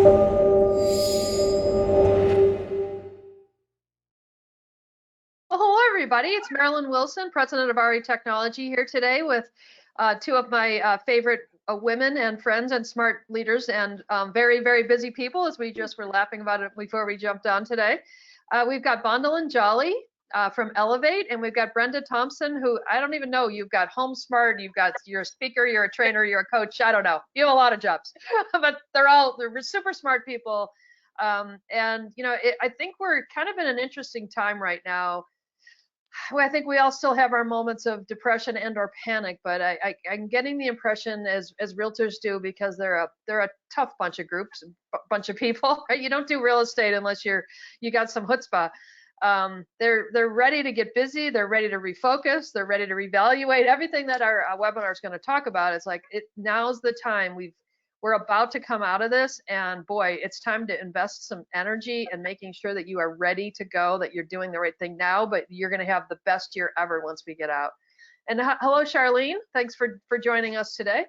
Well, hello, everybody. It's Marilyn Wilson, president of REtechnology, here today with two of my favorite women and friends and smart leaders and very, very busy people, as we just were laughing about it before we jumped on today. We've got Bondilyn Jolly from Elevate, and we've got Brenda Thompson, who I don't even know. You've got Homesmart, you're a speaker, you're a trainer, you're a coach. I don't know. You have a lot of jobs, but they're super smart people. And I think we're kind of in an interesting time right now. Well, I think we all still have our moments of depression and or panic, but I'm getting the impression, as realtors do, because they're a tough bunch of groups, bunch of people. Right? You don't do real estate unless you got some chutzpah. They're ready to get busy. They're ready to refocus. They're ready to reevaluate everything that our webinar is going to talk about. It's like now's the time. We're about to come out of this, and boy, it's time to invest some energy in making sure that you are ready to go, that you're doing the right thing now, but you're going to have the best year ever once we get out. And hello, Charlene. Thanks for joining us today.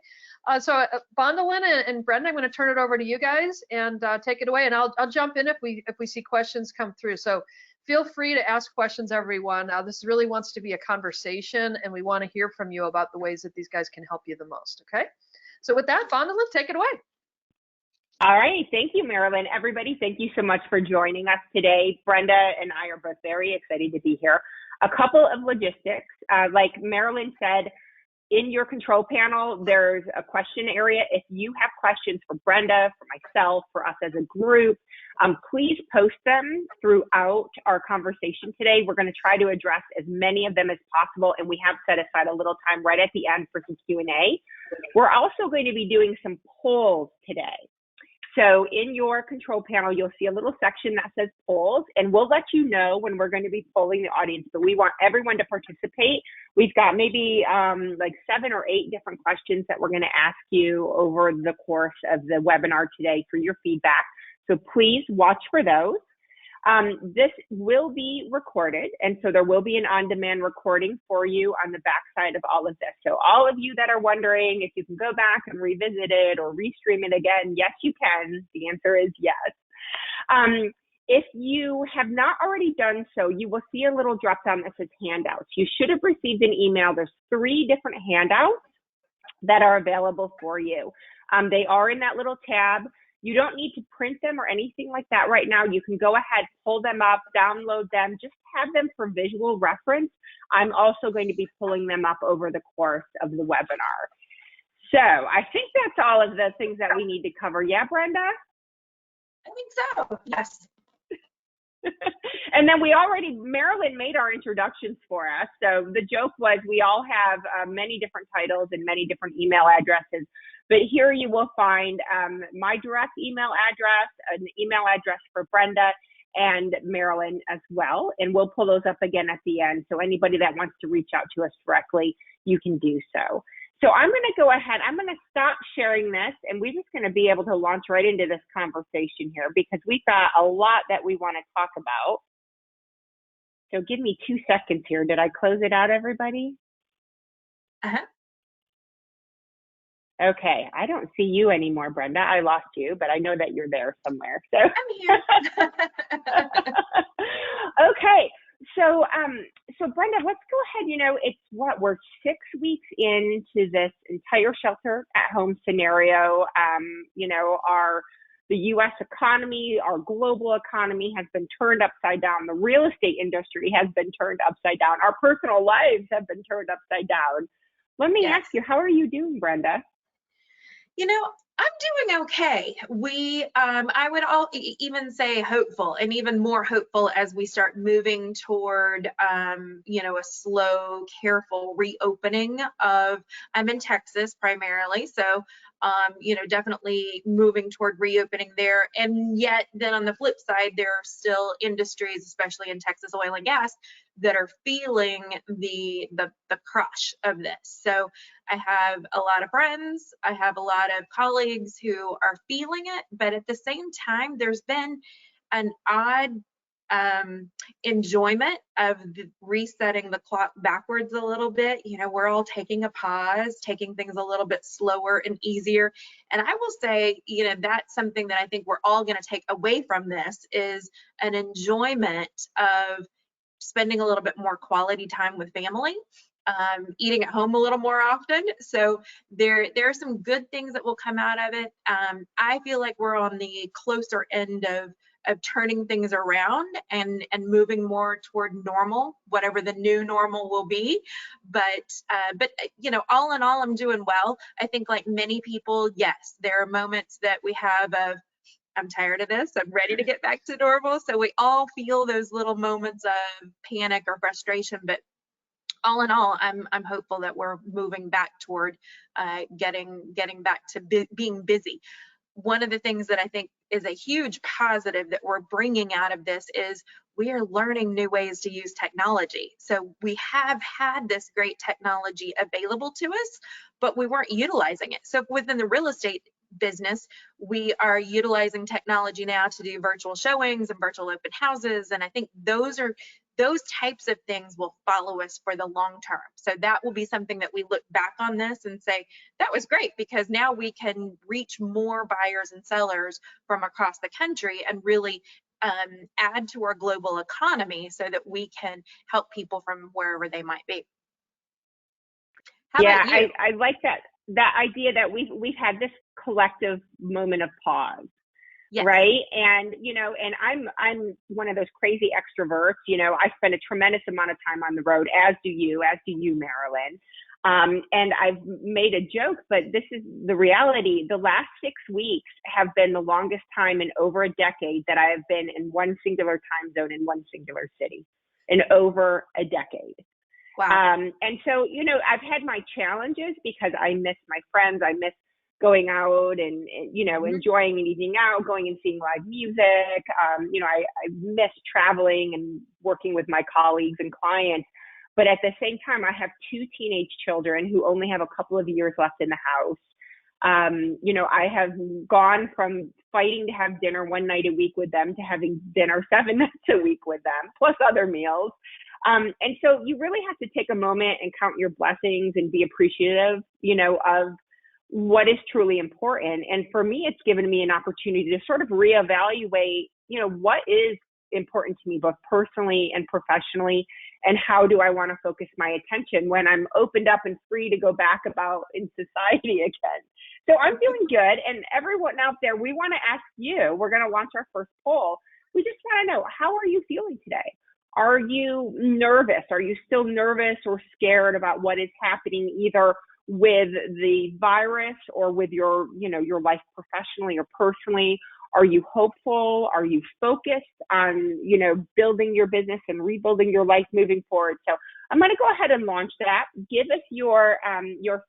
So Bondilyn and Brenda, I'm going to turn it over to you guys and take it away, and I'll jump in if we see questions come through. So feel free to ask questions, everyone. This really wants to be a conversation, and we want to hear from you about the ways that these guys can help you the most. Okay. So with that, Bondilyn, take it away. All right. Thank you, Marilyn. Everybody, thank you so much for joining us today. Brenda and I are both very excited to be here. A couple of logistics. Like Marilyn said, in your control panel, there's a question area. If you have questions for Brenda, for myself, for us as a group, please post them throughout our conversation today. We're going to try to address as many of them as possible, and we have set aside a little time right at the end for some Q&A. We're also going to be doing some polls today. So in your control panel, you'll see a little section that says polls, and we'll let you know when we're going to be polling the audience. But we want everyone to participate. We've got maybe like 7 or 8 different questions that we're going to ask you over the course of the webinar today for your feedback. So please watch for those. This will be recorded, and so there will be an on-demand recording for you on the backside of all of this. So all of you that are wondering if you can go back and revisit it or restream it again, yes, you can. The answer is yes. If you have not already done so, you will see a little drop-down that says handouts. You should have received an email. There's 3 different handouts that are available for you. They are in that little tab. You don't need to print them or anything like that right now. You can go ahead, pull them up, download them, just have them for visual reference. I'm also going to be pulling them up over the course of the webinar. So I think that's all of the things that we need to cover. Yeah, Brenda? I think so, yes. And then Marilyn made our introductions for us. So the joke was we all have many different titles and many different email addresses. But here you will find my direct email address, an email address for Brenda and Marilyn as well. And we'll pull those up again at the end. So anybody that wants to reach out to us directly, you can do so. So I'm going to go ahead. I'm going to stop sharing this, and we're just going to be able to launch right into this conversation here because we've got a lot that we want to talk about. So give me 2 seconds here. Did I close it out, everybody? Uh-huh. Okay, I don't see you anymore, Brenda. I lost you, but I know that you're there somewhere. So I'm here. Okay, so Brenda, let's go ahead. It's we're 6 weeks into this entire shelter at home scenario. The U.S. economy, our global economy has been turned upside down. The real estate industry has been turned upside down. Our personal lives have been turned upside down. Let me ask you, how are you doing, Brenda? I'm doing okay. I would even say hopeful, and even more hopeful as we start moving toward, a slow, careful reopening of, I'm in Texas primarily, so, definitely moving toward reopening there. And yet then on the flip side, there are still industries, especially in Texas oil and gas, that are feeling the crush of this. So I have a lot of friends, I have a lot of colleagues who are feeling it, but at the same time, there's been an odd enjoyment of resetting the clock backwards a little bit. You know, we're all taking a pause, taking things a little bit slower and easier. And I will say, you know, that's something that I think we're all going to take away from this, is an enjoyment of spending a little bit more quality time with family, eating at home a little more often. So there are some good things that will come out of it. I feel like we're on the closer end of turning things around and moving more toward normal, whatever the new normal will be. But you know, all in all, I'm doing well. I think, like many people, yes, there are moments that we have of, I'm tired of this, I'm ready to get back to normal. So we all feel those little moments of panic or frustration, but all in all, I'm hopeful that we're moving back toward getting back to being busy. One of the things that I think is a huge positive that we're bringing out of this is we are learning new ways to use technology. So we have had this great technology available to us, but we weren't utilizing it. So within the real estate business, we are utilizing technology now to do virtual showings and virtual open houses. And I think those types of things will follow us for the long term. So that will be something that we look back on this and say, that was great, because now we can reach more buyers and sellers from across the country and really add to our global economy so that we can help people from wherever they might be. How about you? I like that idea that we've had this collective moment of pause. Yes. Right. And, you know, and I'm one of those crazy extroverts. You know, I spend a tremendous amount of time on the road, as do you, Marilyn. And I've made a joke, but this is the reality. The last 6 weeks have been the longest time in over a decade that I have been in one singular time zone in one singular city, in over a decade. Wow. And so, you know, I've had my challenges because I miss my friends. I miss going out and you know, enjoying an evening out, going and seeing live music. You know, I miss traveling and working with my colleagues and clients. But at the same time, I have 2 teenage children who only have a couple of years left in the house. You know, I have gone from fighting to have dinner one night a week with them to having dinner 7 nights a week with them, plus other meals. And so you really have to take a moment and count your blessings and be appreciative, you know, of what is truly important. And for me, it's given me an opportunity to sort of reevaluate, you know, what is important to me, both personally and professionally, and how do I want to focus my attention when I'm opened up and free to go back about in society again. So I'm doing good. And everyone out there, we want to ask you, we're going to launch our first poll. We just want to know, how are you feeling today? Are you nervous? Are you still nervous or scared about what is happening, either with the virus or with your, you know, your life professionally or personally? Are you hopeful? Are you focused on, you know, building your business and rebuilding your life moving forward? So I'm going to go ahead and launch that. Give us your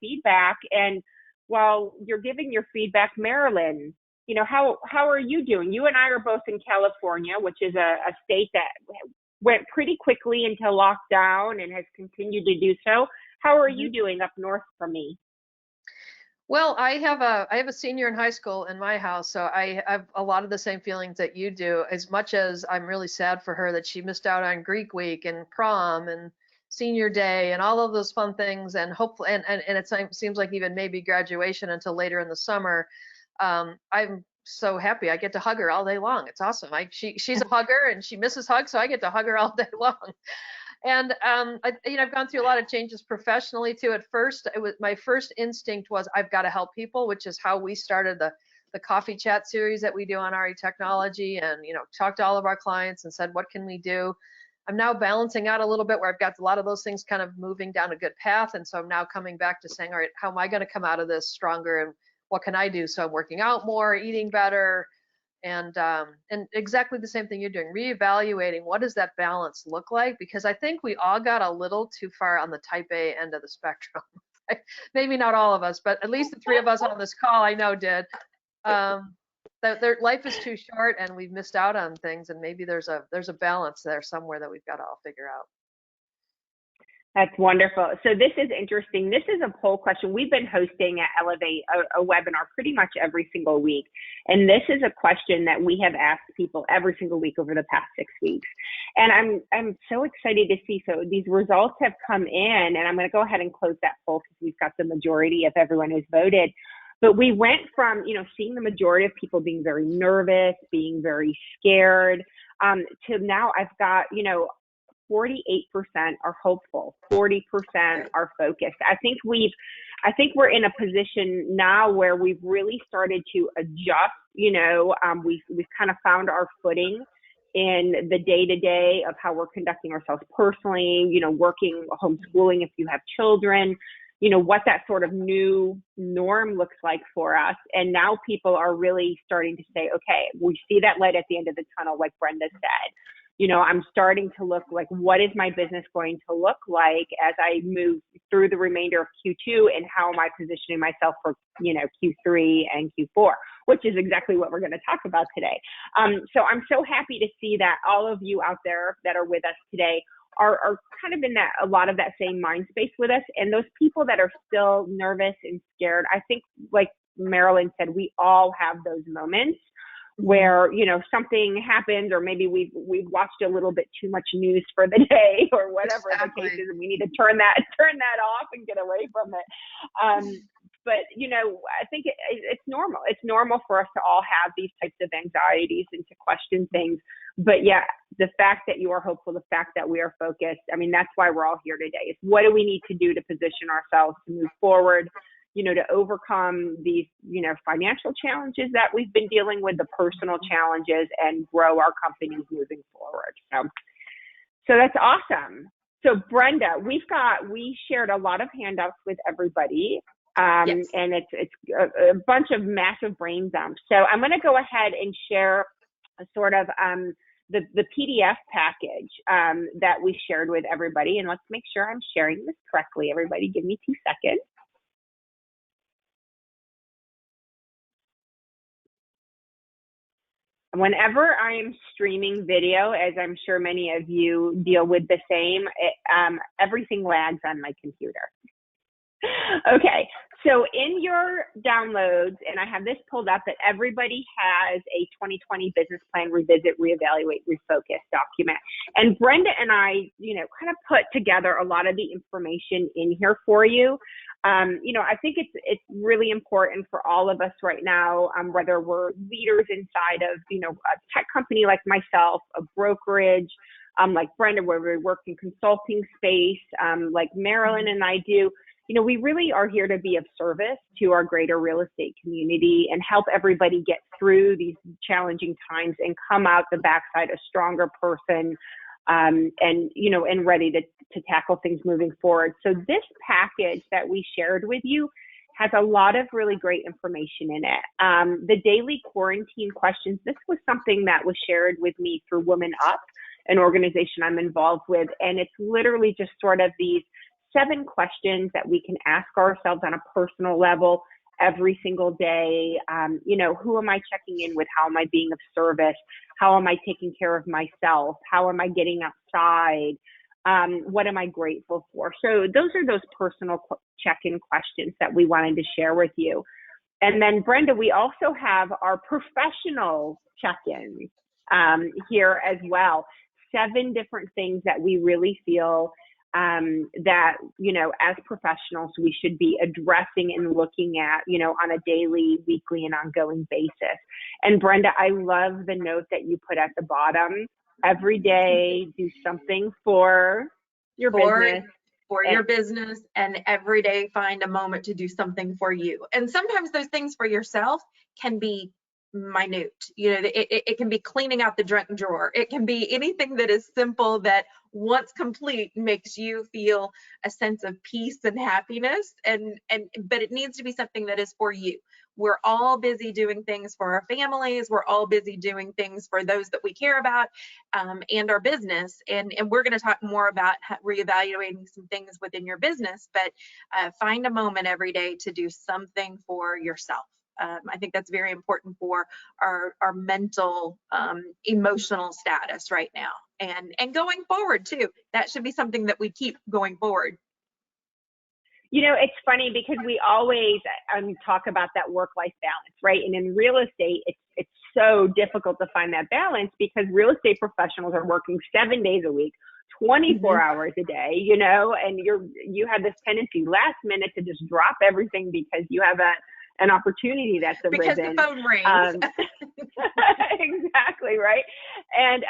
feedback. And while you're giving your feedback, Marilyn, you know, how are you doing? You and I are both in California, which is a state that went pretty quickly into lockdown and has continued to do so. How are you doing up north from me? Well, I have a senior in high school in my house, so I have a lot of the same feelings that you do. As much as I'm really sad for her that she missed out on Greek week and prom and senior day and all of those fun things, and hopefully, and it seems like even maybe graduation until later in the summer. I'm so happy I get to hug her all day long. It's awesome. She's a hugger and she misses hugs, so I get to hug her all day long. And I've gone through a lot of changes professionally too. At first, my first instinct was I've got to help people, which is how we started the coffee chat series that we do on REtechnology, and talked to all of our clients and said, what can we do? I'm now balancing out a little bit where I've got a lot of those things kind of moving down a good path, and so I'm now coming back to saying, all right, how am I going to come out of this stronger, and what can I do? So I'm working out more, eating better. And exactly the same thing you're doing, reevaluating what does that balance look like? Because I think we all got a little too far on the type A end of the spectrum. Maybe not all of us, but at least the 3 of us on this call I know did. Their life is too short and we've missed out on things, and maybe there's a balance there somewhere that we've got to all figure out. That's wonderful. So this is interesting. This is a poll question. We've been hosting at Elevate a webinar pretty much every single week. And this is a question that we have asked people every single week over the past 6 weeks. And I'm so excited to see. So these results have come in, and I'm going to go ahead and close that poll because we've got the majority of everyone who's voted. But we went from, seeing the majority of people being very nervous, being very scared, to now I've got, 48% are hopeful, 40% are focused. I think we're in a position now where we've really started to adjust. We've kind of found our footing in the day-to-day of how we're conducting ourselves personally, working, homeschooling if you have children, what that sort of new norm looks like for us. And now people are really starting to say, okay, we see that light at the end of the tunnel, like Brenda said. I'm starting to look like, what is my business going to look like as I move through the remainder of Q2, and how am I positioning myself for, Q3 and Q4, which is exactly what we're going to talk about today. So I'm so happy to see that all of you out there that are with us today are kind of in a lot of that same mind space with us. And those people that are still nervous and scared, I think, like Marilyn said, we all have those moments where, something happens, or maybe we've watched a little bit too much news for the day, or whatever the case is, and we need to turn that off and get away from it. But, I think it's normal. It's normal for us to all have these types of anxieties and to question things. But yeah, the fact that you are hopeful, the fact that we are focused, that's why we're all here today. Is what do we need to do to position ourselves to move forward, to overcome these, financial challenges that we've been dealing with, the personal challenges, and grow our companies moving forward. So that's awesome. So Brenda, we shared a lot of handouts with everybody. Yes. And it's a bunch of massive brain dumps. So I'm going to go ahead and share a sort of the PDF package that we shared with everybody. And let's make sure I'm sharing this correctly. Everybody give me 2 seconds. Whenever I am streaming video, as I'm sure many of you deal with the same, everything lags on my computer. Okay, so in your downloads, and I have this pulled up, that everybody has a 2020 business plan, revisit, reevaluate, refocus document. And Brenda and I, kind of put together a lot of the information in here for you. I think it's really important for all of us right now, whether we're leaders inside of, a tech company like myself, a brokerage, like Brenda, where we work in consulting space, like Marilyn and I do. We really are here to be of service to our greater real estate community and help everybody get through these challenging times and come out the backside a stronger person, and ready to tackle things moving forward. So this package that we shared with you has a lot of really great information in it. The daily quarantine questions, this was something that was shared with me through Women Up, an organization I'm involved with. And it's literally just sort of these 7 questions that we can ask ourselves on a personal level every single day. Who am I checking in with? How am I being of service? How am I taking care of myself? How am I getting outside? What am I grateful for? So those are those personal check-in questions that we wanted to share with you. And then Brenda, we also have our professional check-ins here as well. 7 different things that we really feel that, as professionals, we should be addressing and looking at, on a daily, weekly, and ongoing basis. And Brenda, I love the note that you put at the bottom. Every day, do something for your business. For your business, and every day find a moment to do something for you. And sometimes those things for yourself can be minute. It can be cleaning out the junk drawer. It can be anything that is simple that once complete makes you feel a sense of peace and happiness, but it needs to be something that is for you. We're all busy doing things for our families. We're all busy doing things for those that we care about, and our business. And we're going to talk more about reevaluating some things within your business, but find a moment every day to do something for yourself. I think that's very important for our mental, emotional status right now. and going forward too. That should be something that we keep going forward. You know, it's funny because we always talk about that work-life balance, right? And in real estate, it's so difficult to find that balance because real estate professionals are working 7 days a week, 24 hours a day, you know, and you have this tendency last minute to just drop everything because you have an opportunity that's arisen. Because the phone rings. Exactly, right? And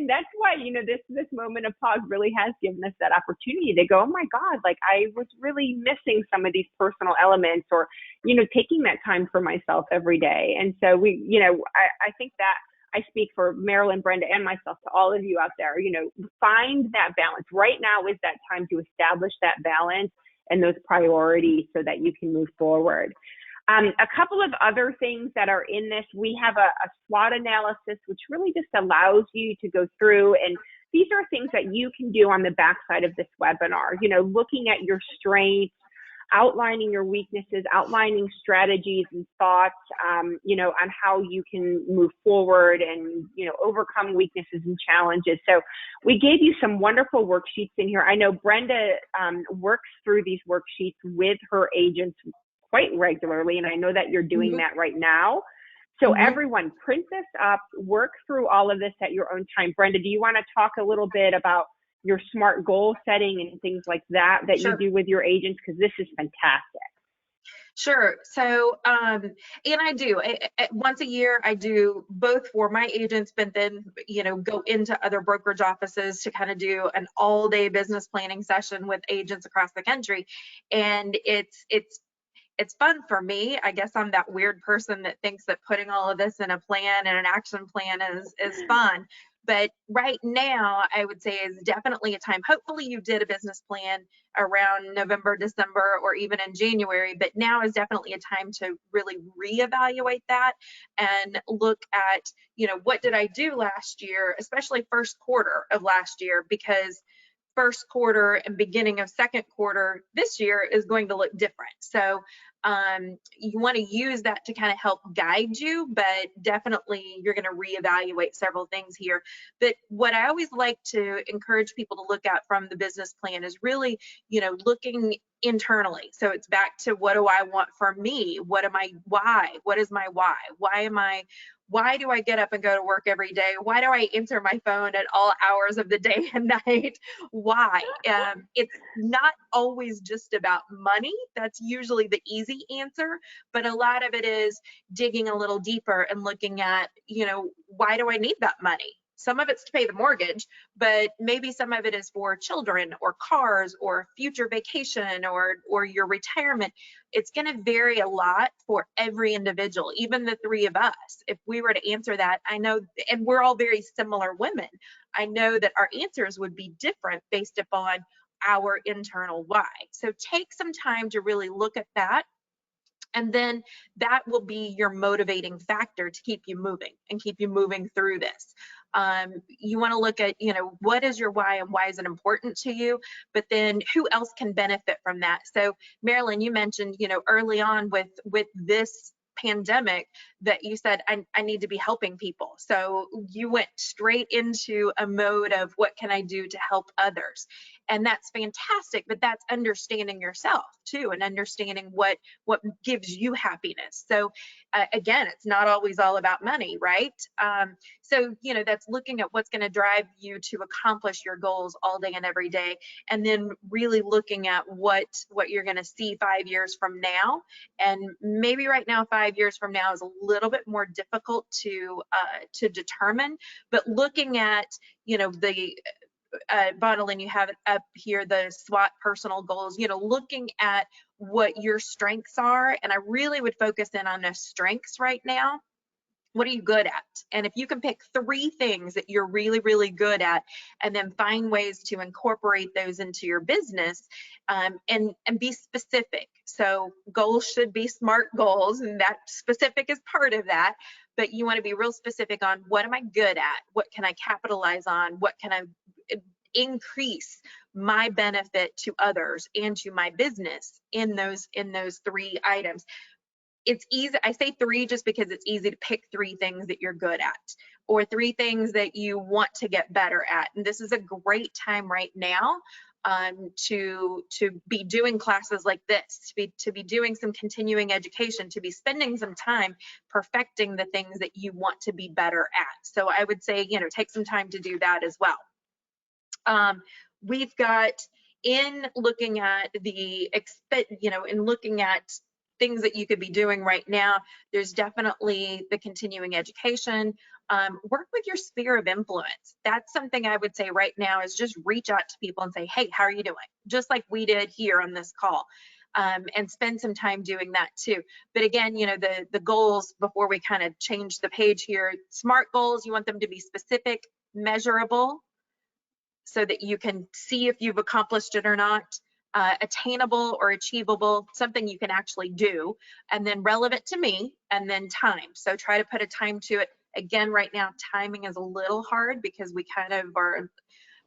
that's why, you know, this moment of pause really has given us that opportunity to go, oh my God, like I was really missing some of these personal elements, or, you know, taking that time for myself every day. And so we, you know, I think that I speak for Marilyn, Brenda, and myself to all of you out there, you know, find that balance. Right now is that time to establish that balance and those priorities so that you can move forward. A couple of other things that are in this, we have a SWOT analysis, which really just allows you to go through, and these are things that you can do on the backside of this webinar, you know, looking at your strengths, outlining your weaknesses, outlining strategies and thoughts, you know, on how you can move forward and, you know, overcome weaknesses and challenges. So we gave you some wonderful worksheets in here. I know Brenda works through these worksheets with her agents quite regularly, and I know that you're doing that right now. So everyone, print this up, work through all of this at your own time. Brenda, do you want to talk a little bit about your SMART goal setting and things like that you do with your agents? Because this is fantastic. Sure. So, and I do once a year, I do both for my agents, but then, you know, go into other brokerage offices to kind of do an all-day business planning session with agents across the country. And it's fun for me. I guess I'm that weird person that thinks that putting all of this in a plan and an action plan is fun. But right now, I would say is definitely a time. Hopefully you did a business plan around November, December, or even in January, but now is definitely a time to really reevaluate that and look at, you know, what did I do last year, especially first quarter of last year, because first quarter and beginning of second quarter this year is going to look different. So you want to use that to kind of help guide you, but definitely you're going to reevaluate several things here. But what I always like to encourage people to look at from the business plan is really, you know, looking internally. So it's back to, what do I want for me? What am I, why? What is my why? Why do I get up and go to work every day? Why do I answer my phone at all hours of the day and night? Why? It's not always just about money. That's usually the easy answer, but a lot of it is digging a little deeper and looking at, you know, why do I need that money? Some of it's to pay the mortgage, but maybe some of it is for children or cars or future vacation or your retirement. It's going to vary a lot for every individual, even the three of us. If we were to answer that, I know, and we're all very similar women, I know that our answers would be different based upon our internal why. So take some time to really look at that. And then that will be your motivating factor to keep you moving and keep you moving through this. You want to look at, you know, what is your why and why is it important to you? But then who else can benefit from that? So Marilyn, you mentioned, you know, early on with this pandemic that you said, I need to be helping people. So you went straight into a mode of what can I do to help others? And that's fantastic, but that's understanding yourself too, and understanding what gives you happiness. So again, it's not always all about money, right? So, you know, that's looking at what's going to drive you to accomplish your goals all day and every day. And then really looking at what you're going to see 5 years from now. And maybe right now, 5 years from now is a little bit more difficult to determine, but looking at, you know, the Bondilyn, you have it up here, the SWOT personal goals, you know, looking at what your strengths are. And I really would focus in on the strengths right now. What are you good at? And if you can pick 3 things that you're really, really good at, and then find ways to incorporate those into your business, and be specific. So goals should be SMART goals, and that specific is part of that. But you want to be real specific on, what am I good at? What can I capitalize on? What can I increase my benefit to others and to my business in those 3 items? it's easy. I say 3 just because it's easy to pick 3 things that you're good at, or 3 things that you want to get better at. And this is a great time right now to be doing classes like this, to be doing some continuing education, to be spending some time perfecting the things that you want to be better at. So I would say, you know, take some time to do that as well. We've got, in looking at the, you know, in looking at things that you could be doing right now, there's definitely the continuing education. Work with your sphere of influence. That's something I would say right now, is just reach out to people and say, hey, how are you doing? Just like we did here on this call. And spend some time doing that too. But again, you know, the goals, before we kind of change the page here, SMART goals, you want them to be specific, measurable, so that you can see if you've accomplished it or not, attainable or achievable, something you can actually do, and then relevant to me, and then time. So try to put a time to it. Again, right now, timing is a little hard because we kind of are,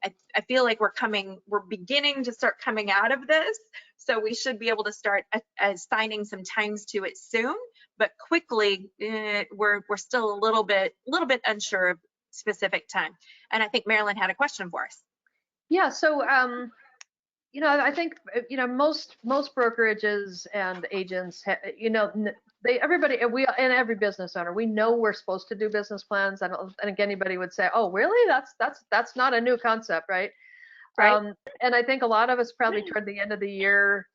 I feel like we're beginning to start coming out of this. So we should be able to start assigning some times to it soon, but quickly, we're still a little bit unsure of specific time. And I think Marilyn had a question for us. Yeah, so you know, I think, you know, most brokerages and agents, you know, everybody, and every business owner, we know we're supposed to do business plans. I don't think anybody would say, oh, really? That's not a new concept, right? Right. And I think a lot of us probably toward the end of the year,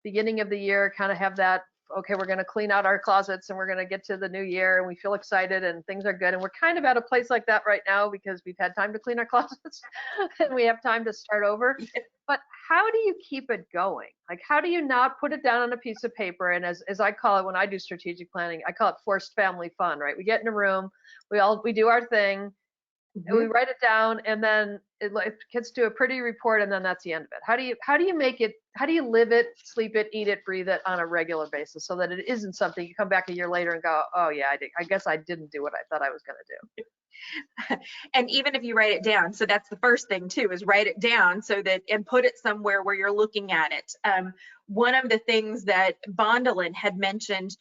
beginning of the year, kind of have that, okay, we're going to clean out our closets and we're going to get to the new year and we feel excited and things are good. And we're kind of at a place like that right now because we've had time to clean our closets and we have time to start over. But how do you keep it going? Like, how do you not put it down on a piece of paper? And as I call it, when I do strategic planning, I call it forced family fun, right? We get in a room, we do our thing, and we write it down, and then kids do a pretty report, and then that's the end of it. How do you make it? How do you live it, sleep it, eat it, breathe it on a regular basis, so that it isn't something you come back a year later and go, oh yeah, I guess I didn't do what I thought I was going to do. And even if you write it down, so that's the first thing too, is write it down so that, and put it somewhere where you're looking at it. One of the things that Bondilyn had mentioned,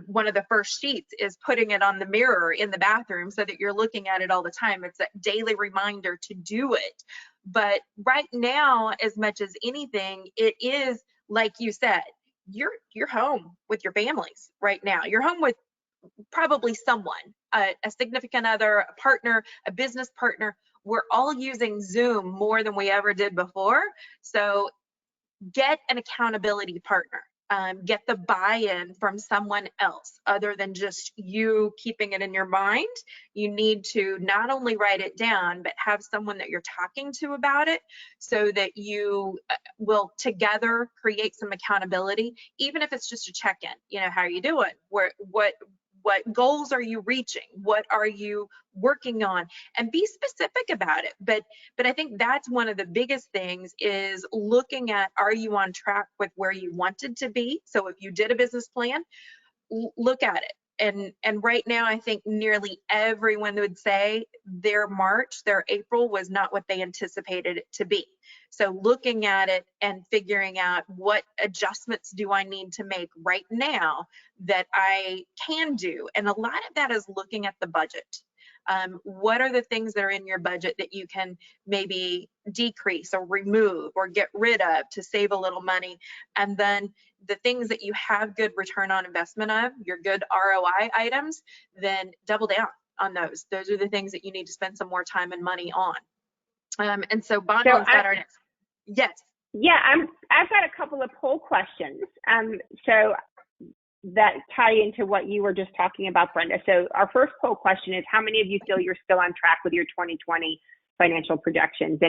one of the first sheets, is putting it on the mirror in the bathroom so that you're looking at it all the time. It's a daily reminder to do it. But right now, as much as anything, it is, like you said, you're home with your families right now. You're home with probably someone, a significant other, a partner, a business partner. We're all using Zoom more than we ever did before. So get an accountability partner. Get the buy-in from someone else other than just you keeping it in your mind. You need to not only write it down, but have someone that you're talking to about it, so that you will together create some accountability, even if it's just a check-in. You know, how are you doing? What goals are you reaching? What are you working on? And be specific about it. But I think that's one of the biggest things, is looking at, are you on track with where you wanted to be? So if you did a business plan, look at it. And right now, I think nearly everyone would say their April was not what they anticipated it to be. So looking at it and figuring out, what adjustments do I need to make right now that I can do? And a lot of that is looking at the budget. What are the things that are in your budget that you can maybe decrease or remove or get rid of to save a little money? And then the things that you have good return on investment of, your good ROI items, then double down on those. Those are the things that you need to spend some more time and money on. And so Bondilyn's got our next. Yes. Yeah, I've got a couple of poll questions. So that tie into what you were just talking about, Brenda. So our first poll question is, how many of you feel you're still on track with your 2020 financial projections?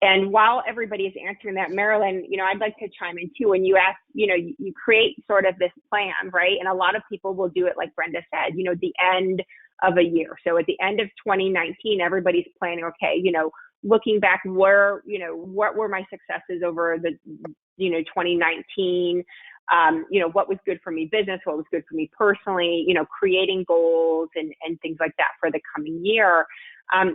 And while everybody is answering that, Marilyn, you know, I'd like to chime in too. When you ask, you know, you create sort of this plan, right? And a lot of people will do it like Brenda said, you know, the end of a year. So at the end of 2019, everybody's planning, okay, you know, looking back, where, you know, what were my successes over the, you know, 2019? You know, what was good for me business, what was good for me personally, you know, creating goals and things like that for the coming year.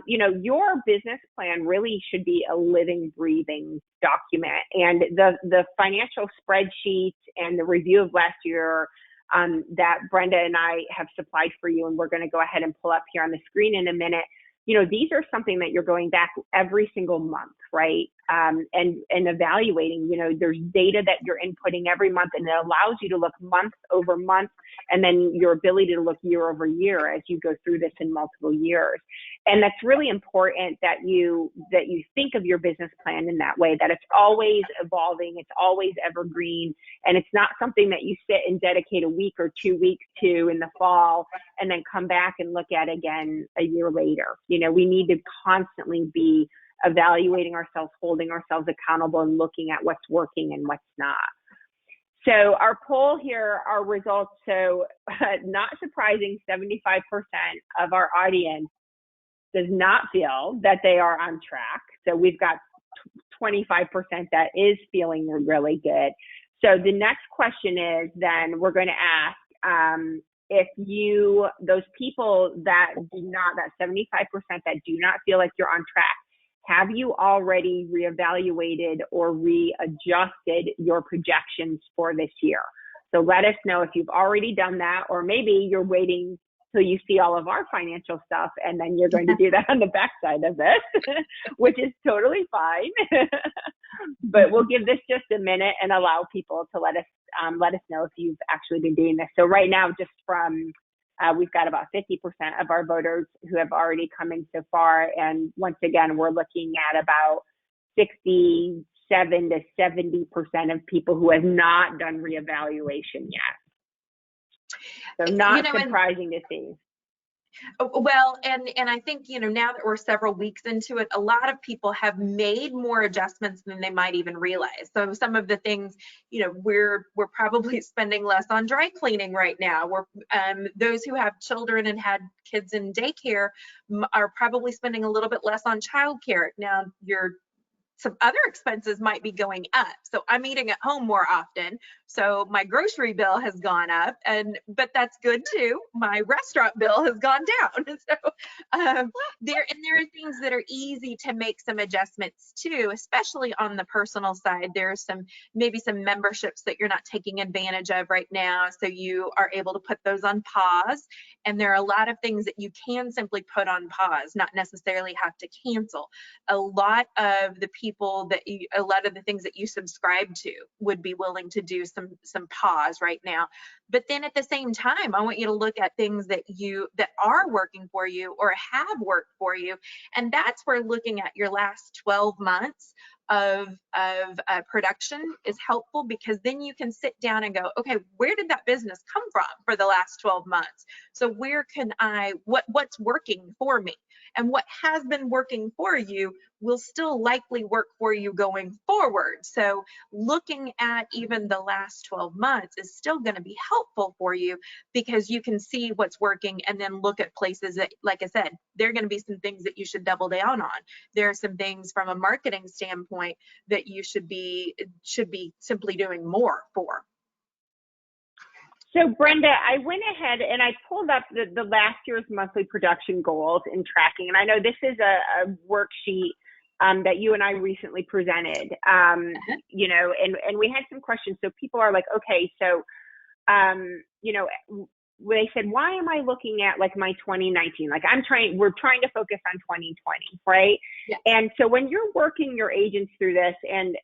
You know, your business plan really should be a living, breathing document. And the financial spreadsheet and the review of last year that Brenda and I have supplied for you, and we're going to go ahead and pull up here on the screen in a minute. You know, these are something that you're going back every single month, right? And evaluating, you know, there's data that you're inputting every month, and it allows you to look month over month, and then your ability to look year over year as you go through this in multiple years. And that's really important that you think of your business plan in that way, that it's always evolving, it's always evergreen, and it's not something that you sit and dedicate a week or 2 weeks to in the fall and then come back and look at again a year later. You know, we need to constantly be evaluating ourselves, holding ourselves accountable, and looking at what's working and what's not. So our poll here, our results, so not surprising, 75% of our audience does not feel that they are on track. So we've got 25% that is feeling really good. So the next question is, then we're going to ask, if those people that do not, that 75% that do not feel like you're on track, have you already reevaluated or readjusted your projections for this year? So let us know if you've already done that, or maybe you're waiting till you see all of our financial stuff and then you're going to do that on the backside of this, which is totally fine. But we'll give this just a minute and allow people to let us know if you've actually been doing this. So right now, just from we've got about 50% of our voters who have already come in so far. And once again, we're looking at about 67 to 70% of people who have not done reevaluation yet. So not surprising to see. Well, and I think, you know, now that we're several weeks into it, a lot of people have made more adjustments than they might even realize. So some of the things, you know, we're probably spending less on dry cleaning right now. We're those who have children and had kids in daycare are probably spending a little bit less on childcare. Now, some other expenses might be going up. So I'm eating at home more often. So my grocery bill has gone up, but that's good too. My restaurant bill has gone down. So there are things that are easy to make some adjustments to, especially on the personal side. There's maybe some memberships that you're not taking advantage of right now. So you are able to put those on pause. And there are a lot of things that you can simply put on pause, not necessarily have to cancel. A lot of the things that you subscribe to would be willing to do some pause right now. But then at the same time, I want you to look at things that are working for you or have worked for you. And that's where looking at your last 12 months of production is helpful, because then you can sit down and go, okay, where did that business come from for the last 12 months? So where can what's working for me? And what has been working for you will still likely work for you going forward. So looking at even the last 12 months is still going to be helpful for you, because you can see what's working and then look at places that, like I said, there are going to be some things that you should double down on. There are some things from a marketing standpoint that you should be simply doing more for. So Brenda, I went ahead and I pulled up the last year's monthly production goals and tracking. And I know this is a worksheet that you and I recently presented, you know, and we had some questions. So people are like, okay, so, you know, they said, why am I looking at like my 2019? Like we're trying to focus on 2020, right? Yes. And so when you're working your agents through this, and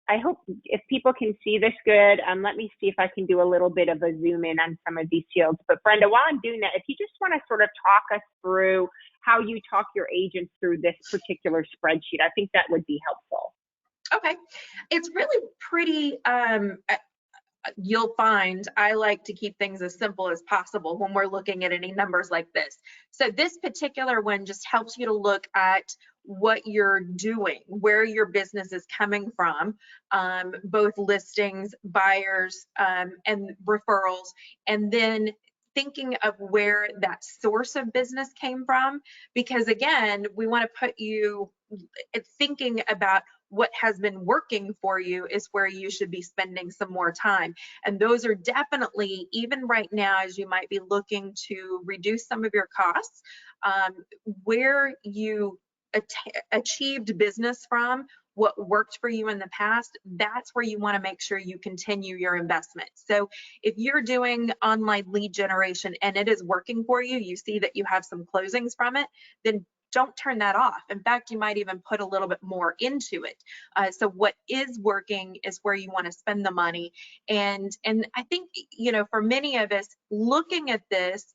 I hope if people can see this good, let me see if I can do a little bit of a zoom in on some of these fields. But Brenda, while I'm doing that, if you just want to sort of talk us through how you talk your agents through this particular spreadsheet, I think that would be helpful. Okay. It's really pretty, you'll find I like to keep things as simple as possible when we're looking at any numbers like this. So this particular one just helps you to look at what you're doing, where your business is coming from, both listings, buyers, and referrals, and then thinking of where that source of business came from, because again, we want to put you thinking about what has been working for you is where you should be spending some more time. And those are definitely, even right now, as you might be looking to reduce some of your costs, where you achieved business from what worked for you in the past, that's where you want to make sure you continue your investment. So if you're doing online lead generation and it is working for you, you see that you have some closings from it, then don't turn that off. In fact, you might even put a little bit more into it. So what is working is where you want to spend the money. And I think, you know, for many of us, looking at this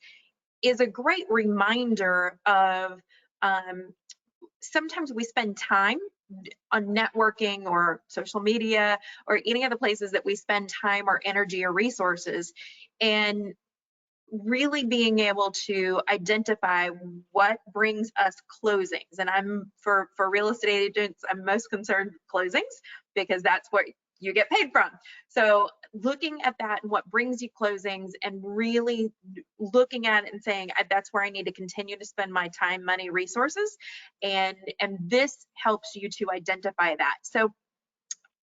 is a great reminder of sometimes we spend time on networking or social media or any of the places that we spend time or energy or resources, and really being able to identify what brings us closings. And I'm for real estate agents, I'm most concerned with closings because that's what you get paid from. So looking at that and what brings you closings and really looking at it and saying, that's where I need to continue to spend my time, money, resources. And this helps you to identify that. So,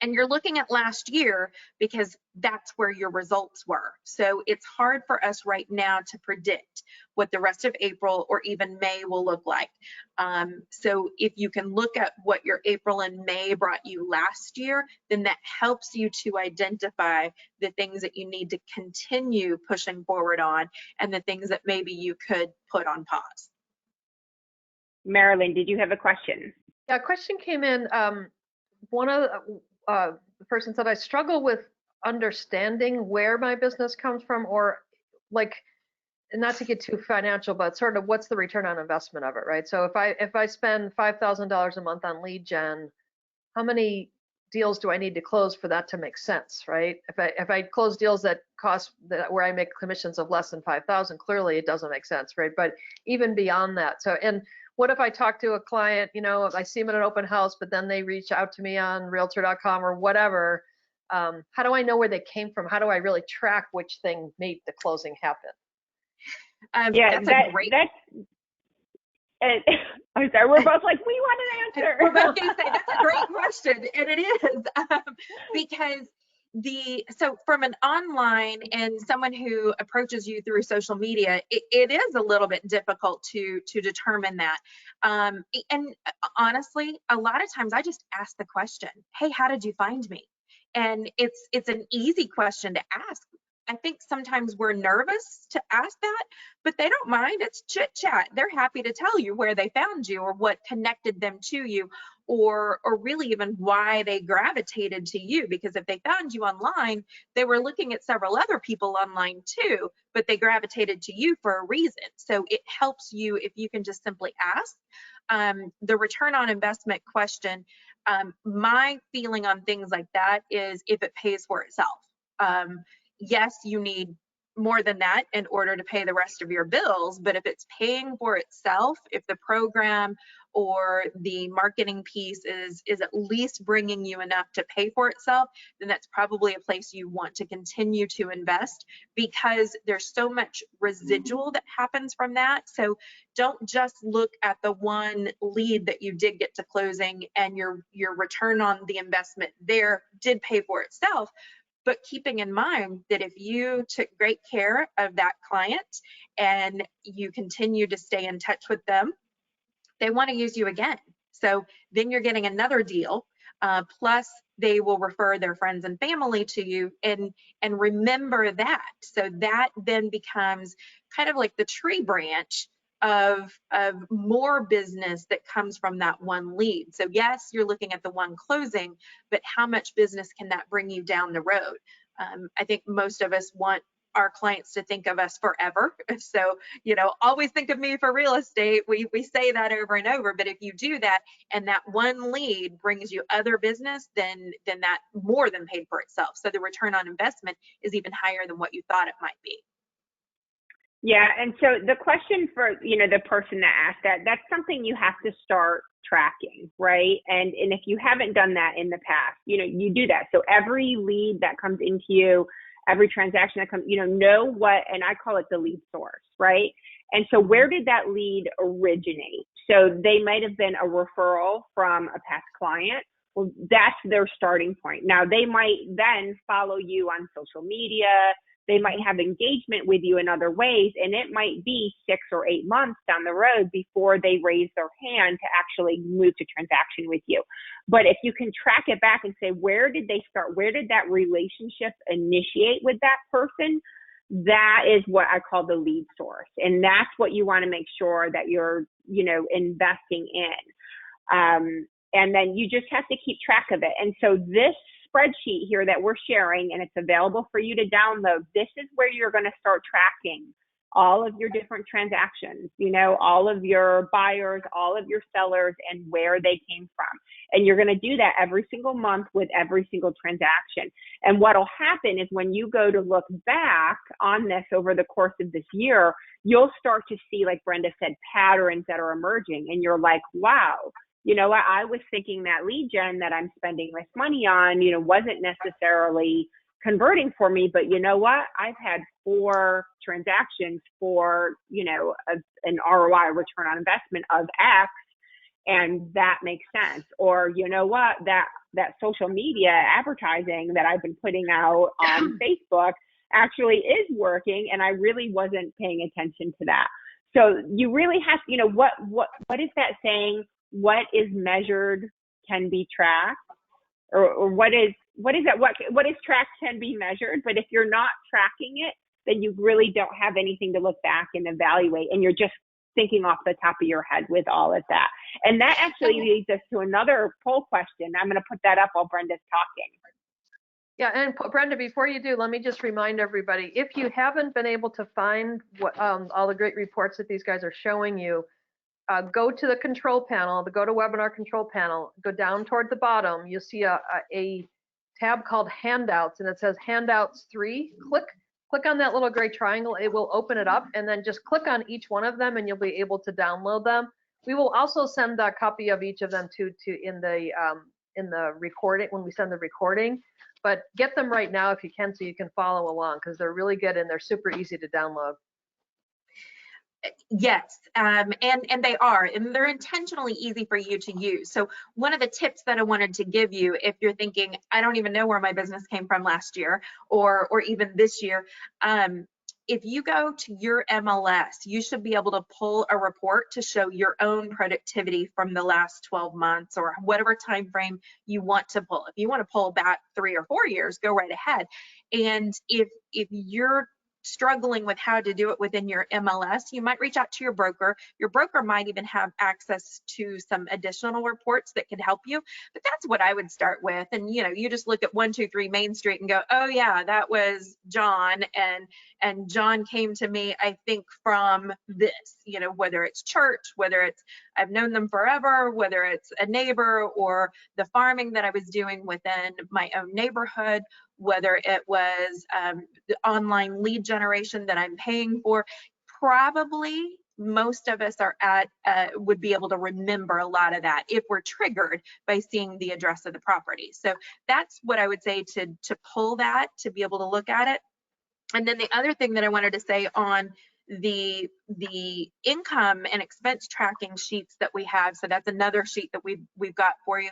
and you're looking at last year because that's where your results were. So it's hard for us right now to predict what the rest of April or even May will look like. So if you can look at what your April and May brought you last year, then that helps you to identify the things that you need to continue pushing forward on and the things that maybe you could put on pause. Marilyn, did you have a question? Yeah, a question came in. One of the person said, I struggle with understanding where my business comes from, or like, not to get too financial, but sort of what's the return on investment of it, right? So if I spend $5,000 a month on lead gen, how many deals do I need to close for that to make sense, right? If I close deals that cost where I make commissions of less than 5,000, clearly it doesn't make sense, right? But even beyond that, so and what if I talk to a client, you know, if I see them at an open house, but then they reach out to me on realtor.com or whatever, how do I know where they came from? How do I really track which thing made the closing happen? Yeah, that's I'm sorry, we're both like, we want an answer. We're both going to say that's a great question, and it is because so from an online and someone who approaches you through social media, it is a little bit difficult to determine that. And honestly, a lot of times I just ask the question, hey, how did you find me? And it's an easy question to ask. I think sometimes we're nervous to ask that, but they don't mind. It's chit chat. They're happy to tell you where they found you or what connected them to you, or really even why they gravitated to you. Because if they found you online, they were looking at several other people online too, but they gravitated to you for a reason. So it helps you if you can just simply ask. The return on investment question, my feeling on things like that is if it pays for itself. Yes, you need more than that in order to pay the rest of your bills, but if it's paying for itself, if the program or the marketing piece is at least bringing you enough to pay for itself, then that's probably a place you want to continue to invest, because there's so much residual that happens from that. So don't just look at the one lead that you did get to closing and your return on the investment there did pay for itself. But keeping in mind that if you took great care of that client and you continue to stay in touch with them, they want to use you again. So then you're getting another deal. Plus they will refer their friends and family to you, and remember that. So that then becomes kind of like the tree branch of more business that comes from that one lead. So yes, you're looking at the one closing, but how much business can that bring you down the road? I think most of us want our clients to think of us forever. So, you know, always think of me for real estate. We say that over and over, but if you do that and that one lead brings you other business, then that more than paid for itself. So the return on investment is even higher than what you thought it might be. Yeah, and so the question for, you know, the person that asked that, that's something you have to start tracking, right? And if you haven't done that in the past, you know, you do that. So every lead that comes into you, every transaction that comes, you know what, and I call it the lead source, right? And so where did that lead originate? So they might have been a referral from a past client. Well, that's their starting point. Now they might then follow you on social media. They might have engagement with you in other ways, and it might be 6 or 8 months down the road before they raise their hand to actually move to transaction with you. But if you can track it back and say, where did they start? Where did that relationship initiate with that person? That is what I call the lead source. And that's what you want to make sure that you're, investing in. And then you just have to keep track of it. And so this spreadsheet here that we're sharing, and it's available for you to download, this is where you're going to start tracking all of your different transactions, all of your buyers, all of your sellers, and where they came from. And you're going to do that every single month with every single transaction. And what'll happen is when you go to look back on this over the course of this year, you'll start to see, like Brenda said, patterns that are emerging. And you're like, wow, you know what, I was thinking that lead gen that I'm spending this money on, wasn't necessarily converting for me, but you know what, I've had 4 transactions for, an ROI, return on investment, of X, and that makes sense. Or you know what, that social media advertising that I've been putting out on Facebook actually is working, and I really wasn't paying attention to that. So you really have to, what is that saying? What is measured can be tracked, or what is tracked can be measured. But if you're not tracking it, then you really don't have anything to look back and evaluate, and you're just thinking off the top of your head with all of that. And that actually leads us to another poll question. I'm going to put that up while Brenda's talking. Yeah, and Brenda, before you do, let me just remind everybody, if you haven't been able to find what all the great reports that these guys are showing you, go to the control panel, the GoToWebinar control panel, go down toward the bottom, you'll see a tab called Handouts, and it says Handouts 3. Click on that little gray triangle, it will open it up, and then just click on each one of them and you'll be able to download them. We will also send a copy of each of them to in the recording, when we send the recording, but get them right now if you can, so you can follow along, because they're really good and they're super easy to download. Yes, and they are, and they're intentionally easy for you to use. So one of the tips that I wanted to give you, if you're thinking, I don't even know where my business came from last year or even this year, if you go to your MLS, you should be able to pull a report to show your own productivity from the last 12 months or whatever time frame you want to pull. If you want to pull back 3 or 4 years, go right ahead. And if you're struggling with how to do it within your MLS, you might reach out to your broker. Your broker might even have access to some additional reports that can help you, but that's what I would start with. And you just look at 123 Main Street and go, oh yeah, that was John, and John came to me, I think, from this, whether it's church, whether it's I've known them forever, whether it's a neighbor, or the farming that I was doing within my own neighborhood, whether it was the online lead generation that I'm paying for. Probably most of us are would be able to remember a lot of that if we're triggered by seeing the address of the property. So that's what I would say to pull that, to be able to look at it. And then the other thing that I wanted to say on the income and expense tracking sheets that we have, so that's another sheet that we've got for you.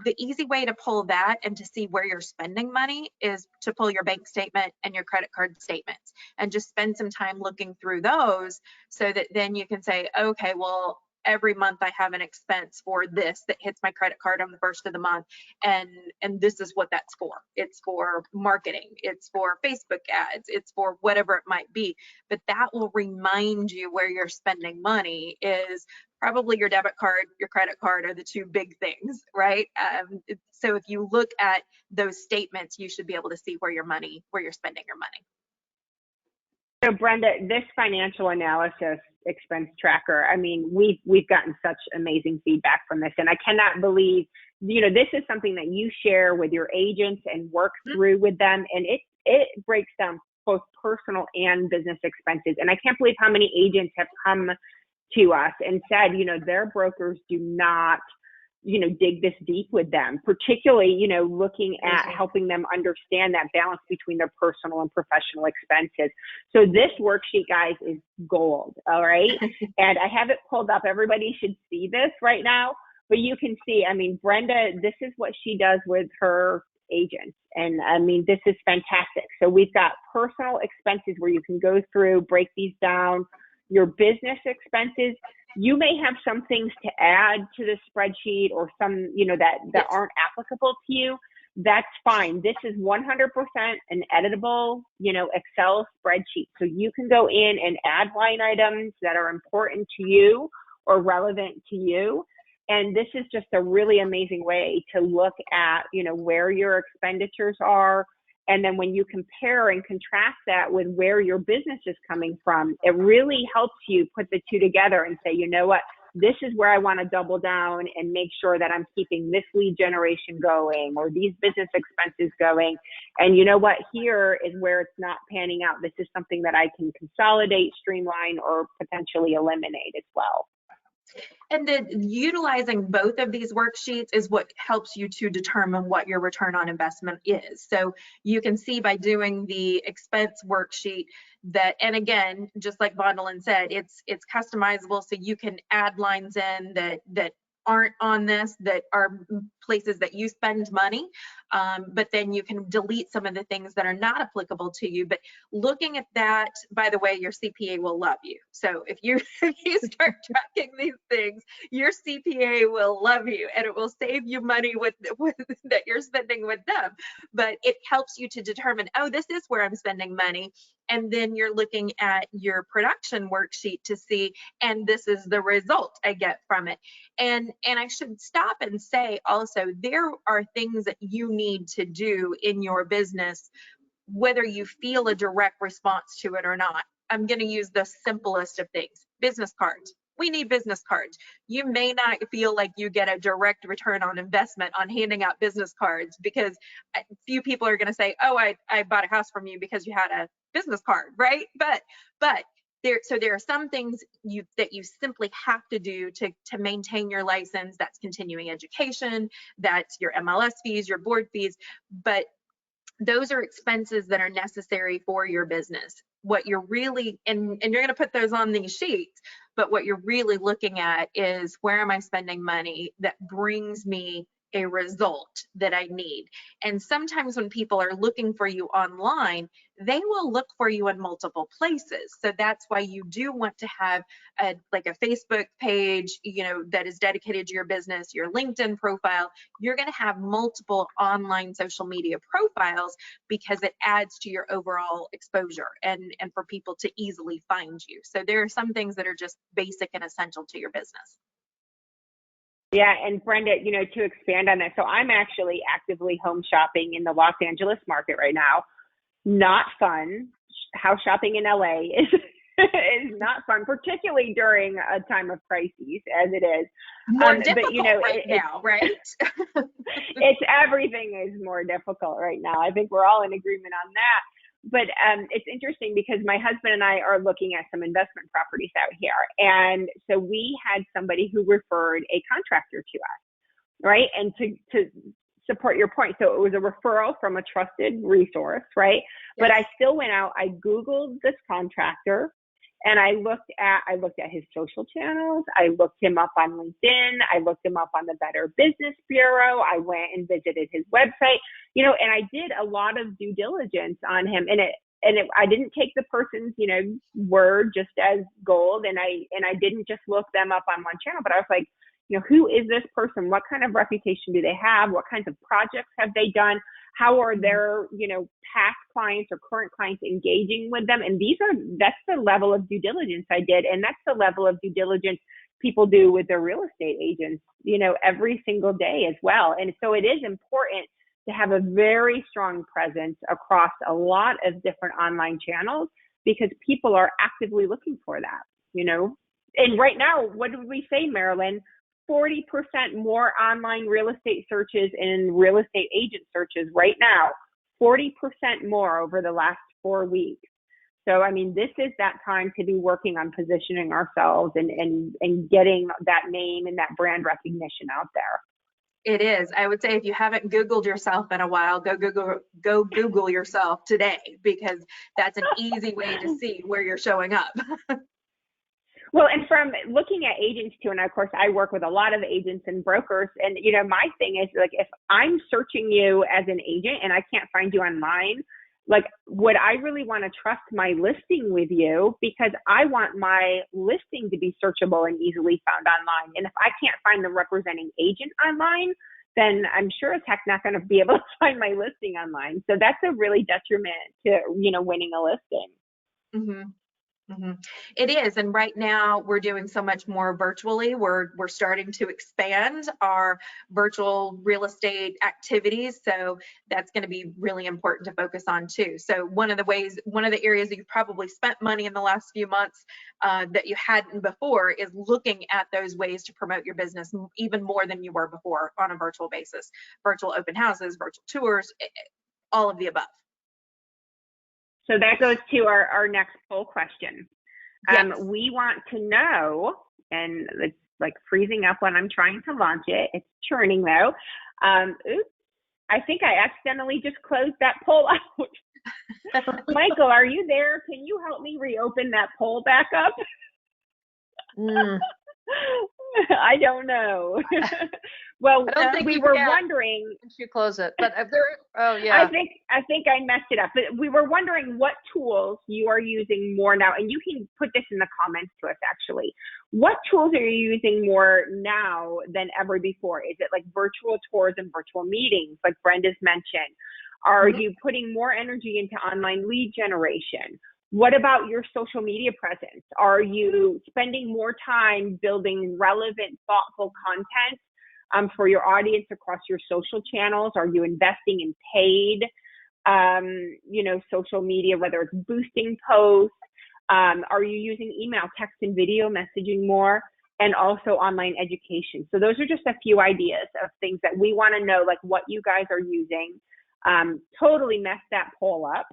The easy way to pull that and to see where you're spending money is to pull your bank statement and your credit card statements and just spend some time looking through those, so that then you can say, okay, well, every month I have an expense for this that hits my credit card on the first of the month, and this is what that's for. It's for marketing, it's for Facebook ads, it's for whatever it might be. But that will remind you where you're spending money. Is probably your debit card, your credit card are the 2 big things, right? So if you look at those statements, you should be able to see where you're spending your money. So Brenda, this financial analysis expense tracker, I mean, we've gotten such amazing feedback from this, and I cannot believe, this is something that you share with your agents and work through with them, and it breaks down both personal and business expenses. And I can't believe how many agents have come to us and said, their brokers do not, dig this deep with them, particularly, looking at helping them understand that balance between their personal and professional expenses. So this worksheet, guys, is gold. All right. And I have it pulled up. Everybody should see this right now, but you can see, I mean, Brenda, this is what she does with her agents. And I mean, this is fantastic. So we've got personal expenses where you can go through, break these down, your business expenses. You may have some things to add to the spreadsheet or some, you know, that aren't applicable to you. That's fine. This is 100% an editable, you know, Excel spreadsheet. So you can go in and add line items that are important to you or relevant to you. And this is just a really amazing way to look at, you know, where your expenditures are. And then when you compare and contrast that with where your business is coming from, it really helps you put the two together and say, you know what, this is where I want to double down and make sure that I'm keeping this lead generation going or these business expenses going. And you know what, here is where it's not panning out. This is something that I can consolidate, streamline, or potentially eliminate as well. And then utilizing both of these worksheets is what helps you to determine what your return on investment is. So you can see by doing the expense worksheet that, and again, just like Bondilyn said, it's customizable, so you can add lines in that aren't on this, that are places that you spend money, but then you can delete some of the things that are not applicable to you. But looking at that, by the way, your CPA will love you. So if you start tracking these things, your CPA will love you, and it will save you money with that you're spending with them. But it helps you to determine, oh, this is where I'm spending money. And then you're looking at your production worksheet to see, and this is the result I get from it. And I should stop and say also, there are things that you need to do in your business, whether you feel a direct response to it or not. I'm going to use the simplest of things, business cards. We need business cards. You may not feel like you get a direct return on investment on handing out business cards, because a few people are going to say, oh, I bought a house from you because you had a business card, right? But there are some things that you simply have to do to maintain your license. That's continuing education, that's your MLS fees, your board fees, but those are expenses that are necessary for your business. What you're really, and you're going to put those on these sheets, but what you're really looking at is, where am I spending money that brings me a result that I need? And sometimes when people are looking for you online, they will look for you in multiple places. So that's why you do want to have like a Facebook page, you know, that is dedicated to your business, your LinkedIn profile. You're going to have multiple online social media profiles, because it adds to your overall exposure and for people to easily find you. So there are some things that are just basic and essential to your business. Yeah, and Brenda, you know, to expand on that, so I'm actually actively home shopping in the Los Angeles market right now. Not fun. House shopping in LA is not fun, particularly during a time of crises as it is. More difficult but, you know, right now, right? It's everything is more difficult right now. I think we're all in agreement on that. But it's interesting because my husband and I are looking at some investment properties out here. And so we had somebody who referred a contractor to us, right? And to support your point, so it was a referral from a trusted resource, right? Yes. But I still went out, I Googled this contractor, and I looked at his social channels. I looked him up on LinkedIn. I looked him up on the Better Business Bureau. I went and visited his website, you know, and I did a lot of due diligence on him. And I didn't take the person's, you know, word just as gold. And I didn't just look them up on one channel, but I was like, you know, who is this person? What kind of reputation do they have? What kinds of projects have they done? How are their, you know, past clients or current clients engaging with them? And that's the level of due diligence I did. And that's the level of due diligence people do with their real estate agents, you know, every single day as well. And so it is important to have a very strong presence across a lot of different online channels, because people are actively looking for that, you know. And right now, what did we say, Marilyn? 40% more online real estate searches and real estate agent searches right now, 40% more over the last 4 weeks. So, I mean, this is that time to be working on positioning ourselves and getting that name and that brand recognition out there. It is. I would say if you haven't Googled yourself in a while, go Google yourself today, because that's an easy way to see where you're showing up. Well, and from looking at agents too, and of course I work with a lot of agents and brokers, and my thing is like, if I'm searching you as an agent and I can't find you online, like, would I really want to trust my listing with you? Because I want my listing to be searchable and easily found online. And if I can't find the representing agent online, then I'm sure as heck not going to be able to find my listing online. So that's a really detriment to, winning a listing. Mm-hmm. Mm-hmm. It is, and right now we're doing so much more virtually. We're starting to expand our virtual real estate activities, so that's going to be really important to focus on too. So one of the areas that you've probably spent money in the last few months that you hadn't before is looking at those ways to promote your business even more than you were before on a virtual basis. Virtual open houses, virtual tours, all of the above. So that goes to our next poll question. Yes. We want to know, and it's like freezing up when I'm trying to launch it. It's churning though. Oops, I think I accidentally just closed that poll out. Michael, are you there? Can you help me reopen that poll back up? I don't know. Well, I don't think we were wondering. Once you close it, but if there, oh yeah. I think I messed it up. But we were wondering what tools you are using more now, and you can put this in the comments to us. Actually, what tools are you using more now than ever before? Is it like virtual tours and virtual meetings, like Brenda's mentioned? Are you putting more energy into online lead generation? What about your social media presence? Are you spending more time building relevant, thoughtful content for your audience across your social channels? Are you investing in paid, social media, whether it's boosting posts? Are you using email, text, and video messaging more? And also online education. So those are just a few ideas of things that we want to know, like what you guys are using. Totally messed that poll up.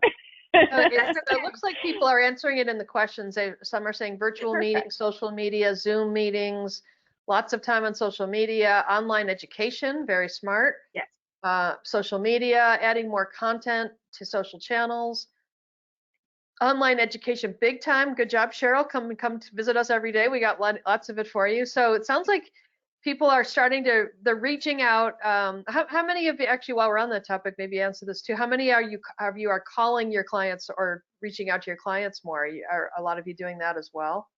It looks like people are answering it in the questions. Some are saying virtual meetings, social media, Zoom meetings, lots of time on social media, online education, very smart. Yes. Social media, adding more content to social channels. Online education, big time. Good job, Cheryl. Come to visit us every day. We got lots of it for you. So it sounds like people are they're reaching out. How many of you, actually, while we're on that topic, maybe answer this too. How many are calling your clients or reaching out to your clients more? Are a lot of you doing that as well?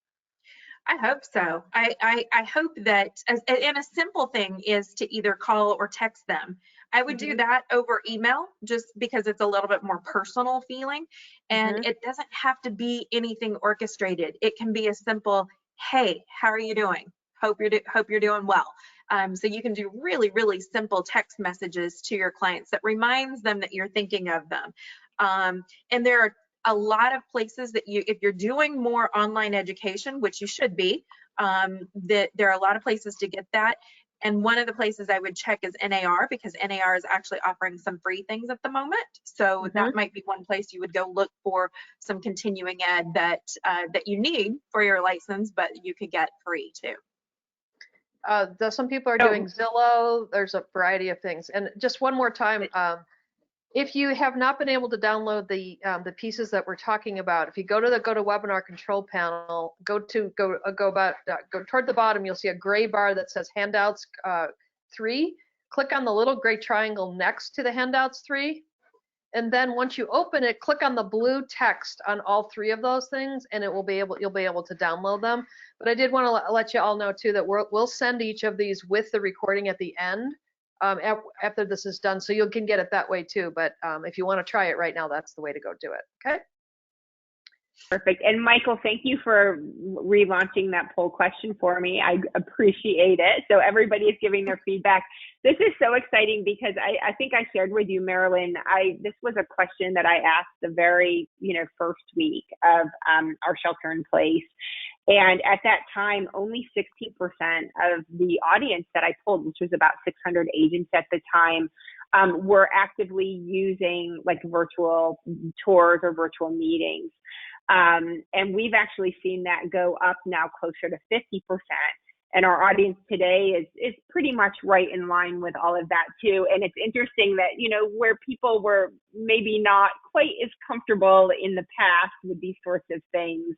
I hope so. I hope that, and a simple thing is to either call or text them. I would do that over email just because it's a little bit more personal feeling, and it doesn't have to be anything orchestrated. It can be a simple, hey, how are you doing? Hope you're doing well. So you can do really, really simple text messages to your clients that reminds them that you're thinking of them. And there are a lot of places that if you're doing more online education, which you should be, that there are a lot of places to get that. And one of the places I would check is NAR, because NAR is actually offering some free things at the moment. So that might be one place you would go look for some continuing ed that you need for your license, but you could get free too. Some people are doing Zillow. There's a variety of things. And just one more time, if you have not been able to download the pieces that we're talking about, if you go to the GoToWebinar control panel, go toward the bottom, you'll see a gray bar that says Handouts 3. Click on the little gray triangle next to the Handouts 3. And then once you open it, click on the blue text on all 3 of those things, and you'll be able to download them. But I did want to let you all know too that we'll send each of these with the recording at the end after this is done, so you can get it that way too. But if you want to try it right now, that's the way to go do it. Okay. Perfect. And Michael, thank you for relaunching that poll question for me. I appreciate it. So everybody is giving their feedback. This is so exciting because I think I shared with you, Marilyn, this was a question that I asked the very, first week of our shelter in place. And at that time, only 16% of the audience that I polled, which was about 600 agents at the time, were actively using like virtual tours or virtual meetings. And we've actually seen that go up now closer to 50%. And our audience today is pretty much right in line with all of that too. And it's interesting that, where people were maybe not quite as comfortable in the past with these sorts of things,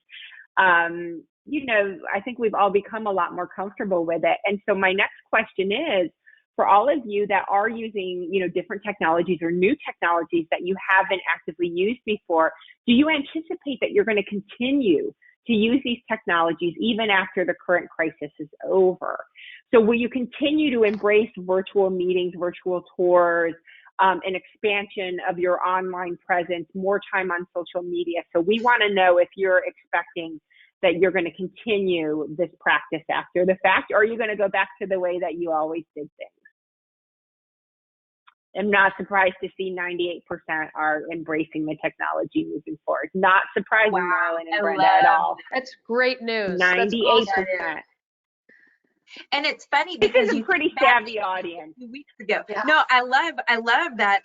you know, I think we've all become a lot more comfortable with it. And so my next question is, for all of you that are using, you know, different technologies or new technologies that you haven't actively used before, do you anticipate that you're going to continue to use these technologies even after the current crisis is over? So will you continue to embrace virtual meetings, virtual tours, an expansion of your online presence, more time on social media? So we want to know if you're expecting that you're going to continue this practice after the fact, or are you going to go back to the way that you always did things? I'm not surprised to see 98% are embracing the technology moving forward. Not surprising, Wow, Marilyn and I Brenda, love at all. That's great news. 98%. And it's funny This because is a you pretty think back savvy audience. a few weeks ago. Yeah. No, I love that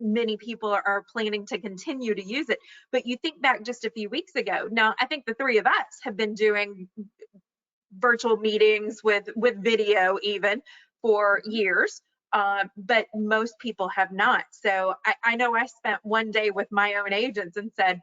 many people are planning to continue to use it. But you think back just a few weeks ago. Now, I think the three of us have been doing virtual meetings with video even for years. But most people have not. So I know I spent one day with my own agents and said,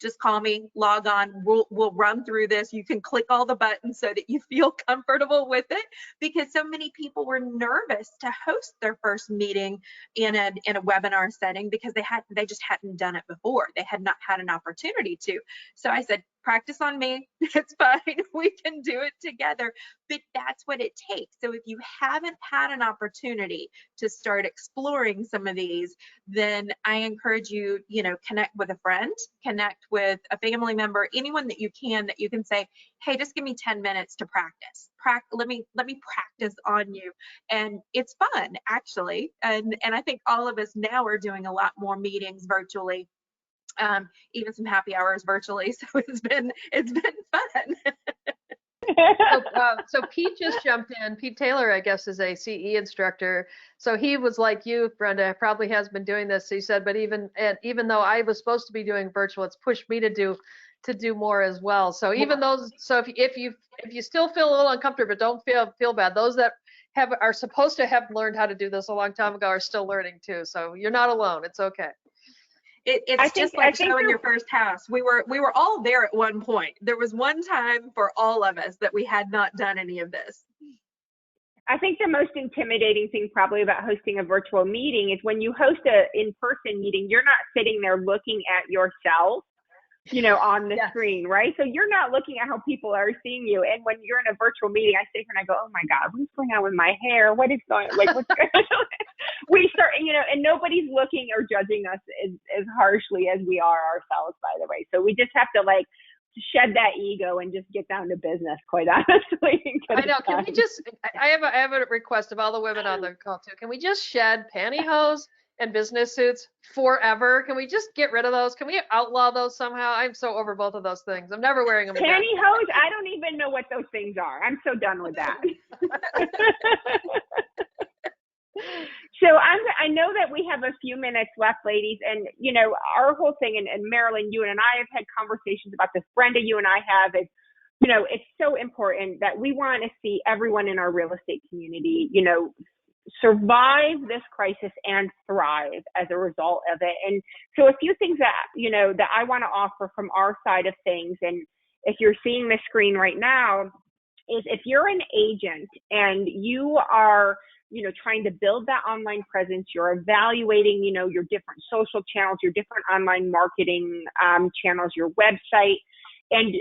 just call me, log on, we'll run through this. You can click all the buttons so that you feel comfortable with it, because so many people were nervous to host their first meeting in a webinar setting because they just hadn't done it before. They had not had an opportunity to. So I said, practice on me. It's fine. We can do it together. But that's what it takes. So if you haven't had an opportunity to start exploring some of these, then I encourage you, you know, connect with a friend, connect with a family member, anyone that you can say, hey, just give me 10 minutes to practice. Let me practice on you. And it's fun, actually. And I think all of us now are doing a lot more meetings virtually. Even some happy hours virtually. So it's been fun. So Pete just jumped in. Pete Taylor, I guess, is a CE instructor. So he was like you, Brenda, probably has been doing this. He said, but even though I was supposed to be doing virtual, it's pushed me to do more as well. So even those, so if you still feel a little uncomfortable, don't feel bad. Those that are supposed to have learned how to do this a long time ago are still learning too. So you're not alone. It's okay. It's just like showing your first house. We were all there at one point. There was one time for all of us that we had not done any of this. I think the most intimidating thing probably about hosting a virtual meeting is when you host a in-person meeting, you're not sitting there looking at yourself, you know, on the screen, right? So you're not looking at how people are seeing you. And when you're in a virtual meeting, I sit here and I go, oh my God, what's going on with my hair? What is going on? Like, what's going on? We start, you know, and nobody's looking or judging us as harshly as we are ourselves, by the way. So we just have to like shed that ego and just get down to business, quite honestly. I know. Can we just, I have a request of all the women on the call too. Can we just shed pantyhose and business suits forever? Can we just get rid of those? Can we outlaw those somehow? I'm so over both of those things. I'm never wearing them again. Pantyhose? I don't even know what those things are. I'm so done with that. So I know that we have a few minutes left, ladies, and you know, our whole thing, and Marilyn, you and I have had conversations about this. Brenda, you and I have, is, you know, it's so important that we want to see everyone in our real estate community, you know, survive this crisis and thrive as a result of it. And so a few things that, you know, that I want to offer from our side of things, and if you're seeing the screen right now, is if you're an agent and you are, you know, trying to build that online presence, you're evaluating, you know, your different social channels, your different online marketing channels, your website. And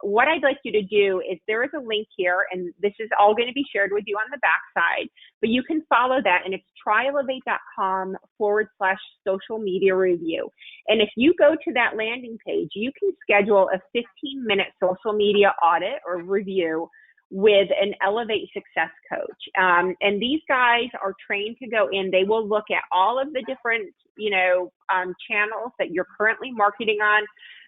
what I'd like you to do is, there is a link here, and this is all going to be shared with you on the backside, but you can follow that, and it's trielevate.com/social media review. And if you go to that landing page, you can schedule a 15-minute social media audit or review with an Elevate success coach. And these guys are trained to go in. They will look at all of the different, you know, channels that you're currently marketing on.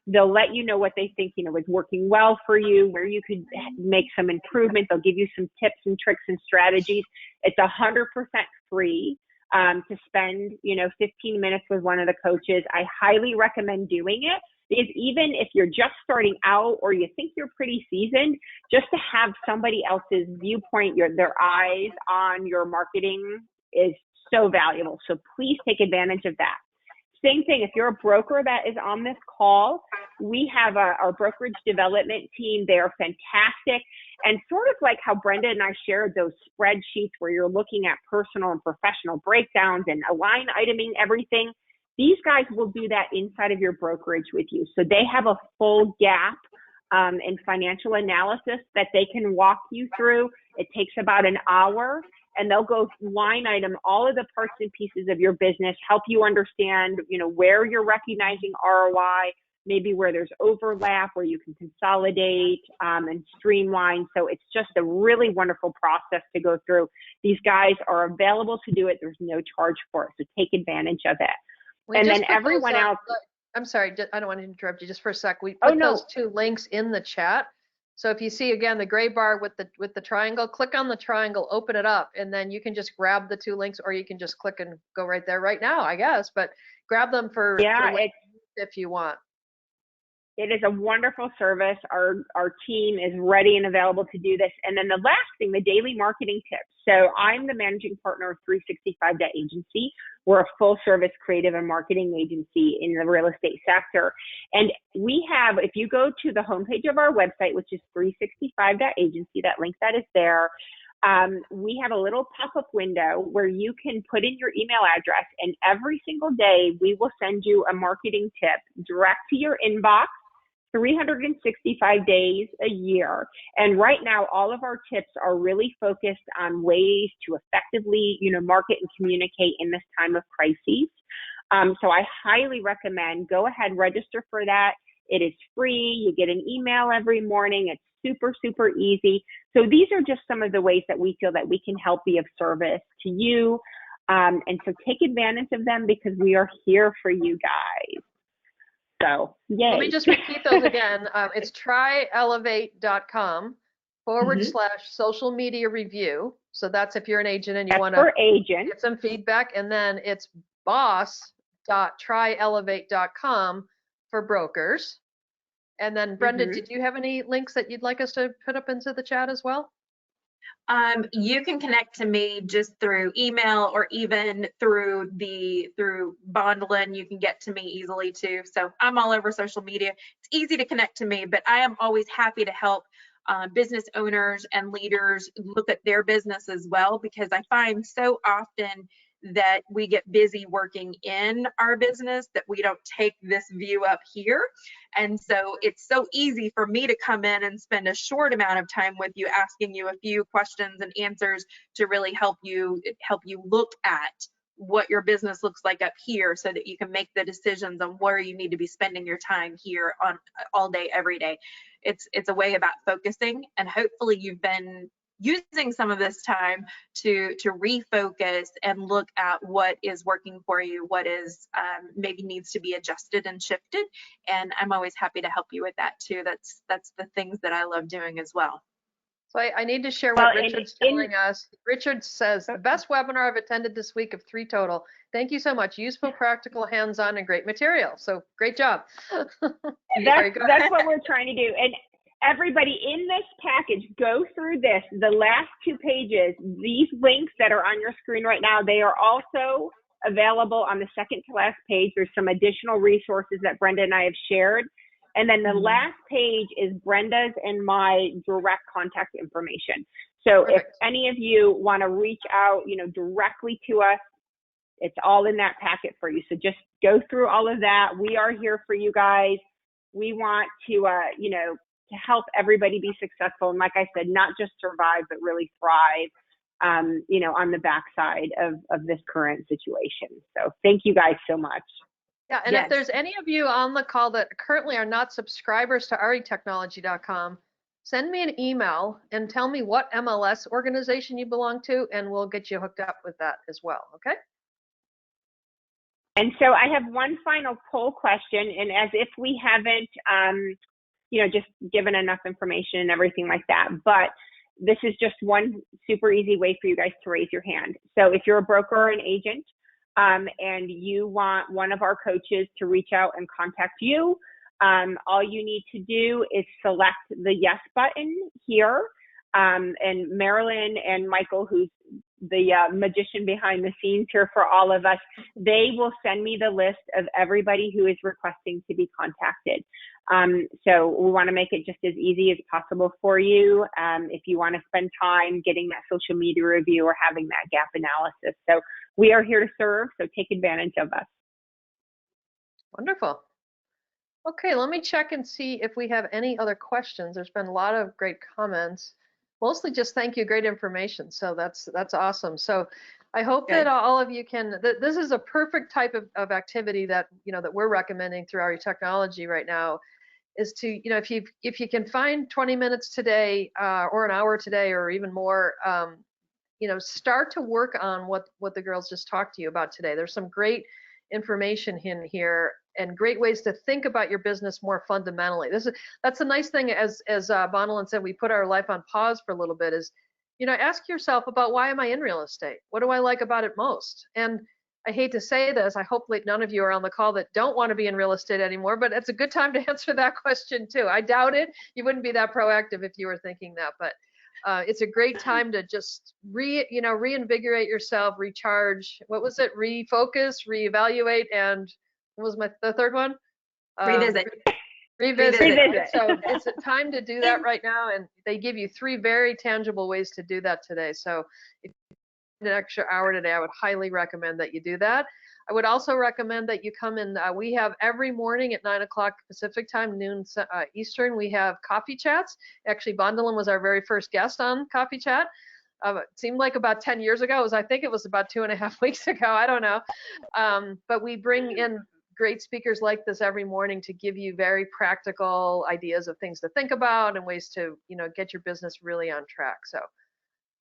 They'll let you know what they think, you know, is working well for you, where you could make some improvement. They'll give you some tips and tricks and strategies. It's 100% free to spend, you know, 15 minutes with one of the coaches. I highly recommend doing it, because even if you're just starting out or you think you're pretty seasoned, just to have somebody else's viewpoint, their eyes on your marketing is so valuable. So please take advantage of that. same thing. If you're a broker that is on this call, we have our brokerage development team. They are fantastic. And sort of like how Brenda and I shared those spreadsheets where you're looking at personal and professional breakdowns and line iteming everything, these guys will do that inside of your brokerage with you. So they have a full gap and financial analysis that they can walk you through. It takes about an hour, and they'll go line item all of the parts and pieces of your business, help you understand, where you're recognizing ROI, maybe where there's overlap, where you can consolidate and streamline. So it's just a really wonderful process to go through. These guys are available to do it. There's no charge for it. So take advantage of it. And then everyone else. I'm sorry, I don't want to interrupt you just for a sec. We put those 2 links in the chat. So if you see, again, the gray bar with the triangle, click on the triangle, open it up, and then you can just grab the 2 links, or you can just click and go right there right now, I guess. But grab them for if you want. It is a wonderful service. Our team is ready and available to do this. And then the last thing, the daily marketing tips. So I'm the managing partner of 365 Agency. We're a full service creative and marketing agency in the real estate sector. And we have, if you go to the homepage of our website, which is 365 Agency, that link that is there, we have a little pop-up window where you can put in your email address, and every single day we will send you a marketing tip direct to your inbox, 365 days a year. And right now, all of our tips are really focused on ways to effectively, market and communicate in this time of crises. So I highly recommend go ahead, register for that. It is free. You get an email every morning. It's super, super easy. So these are just some of the ways that we feel that we can help be of service to you. And so take advantage of them because we are here for you guys. So, yay. Let me just repeat those again. It's tryelevate.com /social media review. So that's if you're an agent and you want to get some feedback. And then it's boss.tryelevate.com for brokers. And then Brenda, did you have any links that you'd like us to put up into the chat as well? You can connect to me just through email or even through Bondilyn. You can get to me easily too. So I'm all over social media. It's easy to connect to me, but I am always happy to help business owners and leaders look at their business as well, because I find so often that we get busy working in our business that we don't take this view up here. And so it's so easy for me to come in and spend a short amount of time with you, asking you a few questions and answers to really help you look at what your business looks like up here, so that you can make the decisions on where you need to be spending your time here on all day, every day. It's a way about focusing, and hopefully you've been using some of this time to refocus and look at what is working for you, what is maybe needs to be adjusted and shifted. And I'm always happy to help you with that too. That's the things that I love doing as well. So I need to share what Richard's telling us. Richard says, the best webinar I've attended this week of 3 total. Thank you so much. Useful, practical, hands-on, and great material. So great job. That's what we're trying to do. And everybody in this package, go through this. The last 2 pages, these links that are on your screen right now, they are also available on the second to last page. There's some additional resources that Brenda and I have shared. And then the last page is Brenda's and my direct contact information. So if any of you want to reach out, directly to us, it's all in that packet for you. So just go through all of that. We are here for you guys. We want to, to help everybody be successful. And like I said, not just survive, but really thrive, on the backside of this current situation. So thank you guys so much. Yeah, and if there's any of you on the call that currently are not subscribers to REtechnology.com, send me an email and tell me what MLS organization you belong to, and we'll get you hooked up with that as well, okay? And so I have one final poll question, and as if we haven't, just given enough information and everything like that, but this is just one super easy way for you guys to raise your hand. So if you're a broker or an agent, and you want one of our coaches to reach out and contact you, all you need to do is select the yes button here. And Marilyn and Michael, who's magician behind the scenes here for all of us. They will send me the list of everybody who is requesting to be contacted. So we want to make it just as easy as possible for you if you want to spend time getting that social media review or having that gap analysis. So we are here to serve, so take advantage of us. Wonderful. Okay, let me check and see if we have any other questions. There's been a lot of great comments. Mostly just thank you, great information. So that's awesome. So I hope that all of you can, this is a perfect type of activity that, that we're recommending through REtechnology right now, is to, if you can find 20 minutes today or an hour today or even more, start to work on what the girls just talked to you about today. There's some great information in here and great ways to think about your business more fundamentally. That's a nice thing, as Bondilyn said, we put our life on pause for a little bit, is, ask yourself about, why am I in real estate? What do I like about it most? And I hate to say this, I hope that none of you are on the call that don't want to be in real estate anymore, but it's a good time to answer that question too. I doubt it. You wouldn't be that proactive if you were thinking that, but it's a great time to just reinvigorate yourself, recharge. What was it? Refocus, reevaluate, and what was the third one? Revisit. Revisit. So it's a time to do that right now, and they give you 3 very tangible ways to do that today. So if you have an extra hour today, I would highly recommend that you do that. I would also recommend that you come in. We have every morning at 9 o'clock Pacific time, noon Eastern, we have coffee chats. Actually, Bondilyn was our very first guest on Coffee Chat. It seemed like about 10 years ago. I think it was about 2.5 weeks ago. I don't know. But we bring in great speakers like this every morning to give you very practical ideas of things to think about and ways to, get your business really on track. So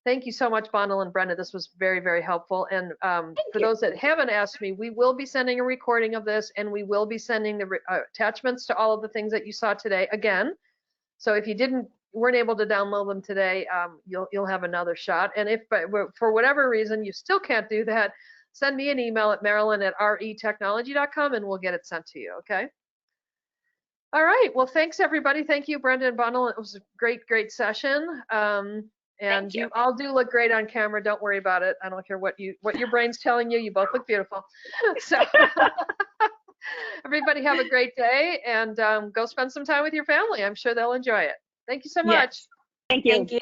thank you so much, Bondilyn and Brenda. This was very, very helpful. And for those that haven't asked me, we will be sending a recording of this, and we will be sending the attachments to all of the things that you saw today again. So if you weren't able to download them today, you'll have another shot. And if for whatever reason you still can't do that, send me an email at marilyn@retechnology.com and we'll get it sent to you. Okay. All right. Well, thanks everybody. Thank you, Brenda and Bondilyn. It was a great, great session. And you all do look great on camera. Don't worry about it. I don't care what your brain's telling you. You both look beautiful. So everybody have a great day, and go spend some time with your family. I'm sure they'll enjoy it. Thank you so much. Yes. Thank you. Thank you.